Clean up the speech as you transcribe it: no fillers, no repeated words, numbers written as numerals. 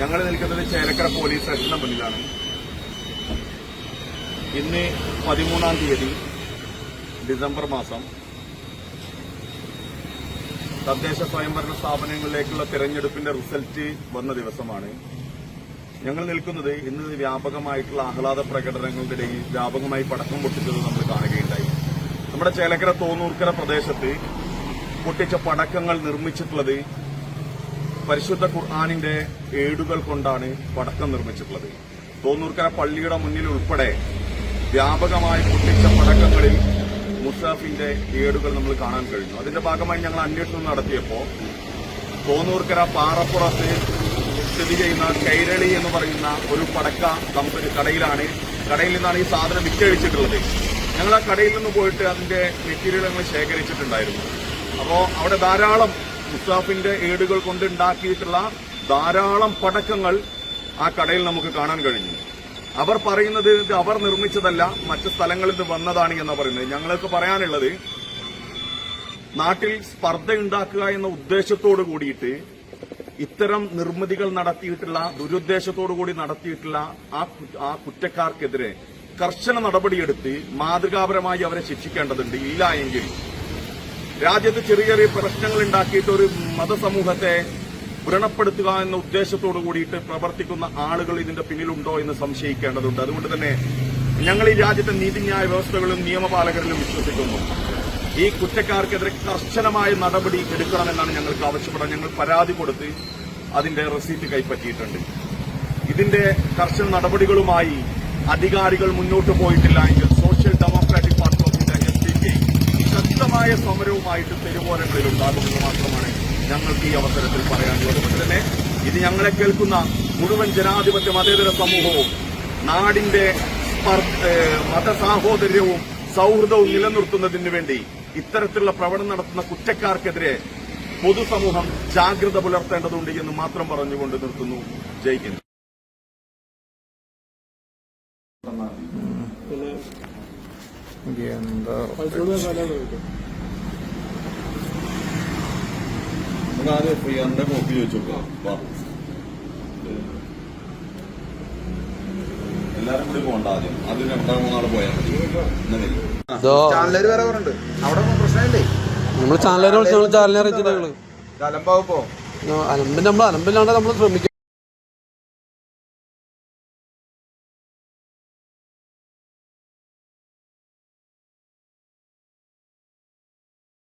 ഞങ്ങൾ നിൽക്കുന്നത് ചേലക്കര പോലീസ് സ്റ്റേഷന് മുന്നിലാണ്. ഇന്ന് 13-ാം തീയതി ഡിസംബർ മാസം തദ്ദേശ സ്വയംഭരണ സ്ഥാപനങ്ങളിലേക്കുള്ള തെരഞ്ഞെടുപ്പിന്റെ റിസൾട്ട് വന്ന ദിവസമാണ്. ഞങ്ങൾ നിൽക്കുന്നത് ഇന്ന് വ്യാപകമായിട്ടുള്ള ആഹ്ലാദ പ്രകടനങ്ങളുടെ ഇടയിൽ വ്യാപകമായി പടക്കം പൊട്ടിച്ചത് നമ്മൾ കാണുകയുണ്ടായി. നമ്മുടെ ചേലക്കര തോന്നൂർക്കര പ്രദേശത്ത് പൊട്ടിച്ച പടക്കങ്ങൾ നിർമ്മിച്ചിട്ടുള്ളത് പരിശുദ്ധ ഖുർആനിന്റെ ഏടുകൾ കൊണ്ടാണ് പടക്കം നിർമ്മിച്ചിട്ടുള്ളത്. തോന്നൂർക്കര പള്ളിയുടെ മുന്നിൽ ഉൾപ്പെടെ വ്യാപകമായി പൊട്ടിച്ച പടക്കങ്ങളിൽ മുസാഫിന്റെ ഏടുകൾ നമ്മൾ കാണാൻ കഴിഞ്ഞു. അതിന്റെ ഭാഗമായി ഞങ്ങൾ അന്വേഷണം നടത്തിയപ്പോൾ തോന്നൂർക്കര പാറപ്പുറത്ത് സ്ഥിതി ചെയ്യുന്ന കൈരളി എന്ന് പറയുന്ന ഒരു പടക്ക കടയിൽ നിന്നാണ് ഈ സാധനം വിറ്റഴിച്ചിട്ടുള്ളത്. ഞങ്ങൾ ആ കടയിൽ നിന്ന് പോയിട്ട് അതിന്റെ മെറ്റീരിയൽ ഞങ്ങൾ ശേഖരിച്ചിട്ടുണ്ടായിരുന്നു. അപ്പോൾ അവിടെ ധാരാളം മുസാഫിന്റെ ഏടുകൾ കൊണ്ട് ഉണ്ടാക്കിയിട്ടുള്ള ധാരാളം പടക്കങ്ങൾ ആ കടയിൽ നമുക്ക് കാണാൻ കഴിഞ്ഞു. അവർ പറയുന്നത് ഇത് അവർ നിർമ്മിച്ചതല്ല, മറ്റ് സ്ഥലങ്ങളിൽ നിന്ന് വന്നതാണ് എന്നാണ് പറയുന്നത്. ഞങ്ങൾക്ക് പറയാനുള്ളത്, നാട്ടിൽ സ്പർദ്ധയുണ്ടാക്കുക എന്ന ഉദ്ദേശത്തോടു കൂടിയിട്ട് ഇത്തരം നിർമ്മിതികൾ നടത്തിയിട്ടുള്ള ദുരുദ്ദേശത്തോടു കൂടി നടത്തിയിട്ടുള്ള ആ കുറ്റക്കാർക്കെതിരെ കർശന നടപടിയെടുത്ത് മാതൃകാപരമായി അവരെ ശിക്ഷിക്കേണ്ടതുണ്ട്. ഇല്ല എങ്കിൽ രാജ്യത്ത് ചെറിയ ചെറിയ പ്രശ്നങ്ങൾ ഉണ്ടാക്കിയിട്ട് ഒരു മതസമൂഹത്തെ വ്രണപ്പെടുത്തുക എന്ന ഉദ്ദേശത്തോടു കൂടിയിട്ട് പ്രവർത്തിക്കുന്ന ആളുകൾ ഇതിന്റെ പിന്നിലുണ്ടോ എന്ന് സംശയിക്കേണ്ടതുണ്ട്. അതുകൊണ്ട് തന്നെ ഞങ്ങൾ ഈ രാജ്യത്തെ നീതിന്യായ വ്യവസ്ഥകളിലും നിയമപാലകരിലും വിശ്വസിക്കുന്നു. ഈ കുറ്റക്കാർക്കെതിരെ കർശനമായ നടപടി എടുക്കണമെന്നാണ് ഞങ്ങൾക്ക് ആവശ്യപ്പെടുന്നത്. ഞങ്ങൾ പരാതി കൊടുത്ത് അതിന്റെ റെസീറ്റ് കൈപ്പറ്റിയിട്ടുണ്ട്. ഇതിന്റെ കർശന നടപടികളുമായി അധികാരികൾ മുന്നോട്ട് പോയിട്ടില്ല എങ്കിൽ social democratic party of India SDPI ശക്തമായ സമരവുമായിട്ട് തെരുവോരങ്ങളിൽ ഉണ്ടാകുമെന്ന് മാത്രമാണ് ഞങ്ങൾക്ക് ഈ അവസരത്തിൽ പറയാനുള്ളത്. അതുകൊണ്ട് തന്നെ ഇത് ഞങ്ങളെ കേൾക്കുന്ന മുഴുവൻ ജനാധിപത്യ മതേതര സമൂഹവും നാടിന്റെ മതസാഹോദര്യവും സൌഹൃദവും നിലനിർത്തുന്നതിന് വേണ്ടി ഇത്തരത്തിലുള്ള പ്രവണനം നടത്തുന്ന കുറ്റക്കാർക്കെതിരെ പൊതുസമൂഹം ജാഗ്രത പുലർത്തേണ്ടതുണ്ട് എന്ന് മാത്രം പറഞ്ഞുകൊണ്ട് നിർത്തുന്നു. ജയ് ഹിന്ദ്. ആദ്യം ഫ്രീയാറിന്റെ കോപ്പി ചോദിച്ചോക്കാം. എല്ലാരും കൂടി പോകണ്ട. ആദ്യം 2-3 പോയാൽ മതി. ചാനലര് വേറെ പറഞ്ഞിട്ടുണ്ട്. അവിടെ പ്രശ്നമില്ലേ? നമ്മള് ചാനലിനെ അറിയിച്ചിട്ട് അലമ്പാവുമ്പോ അലമ്പില്ലാണ്ട് നമ്മൾ ശ്രമിക്കും.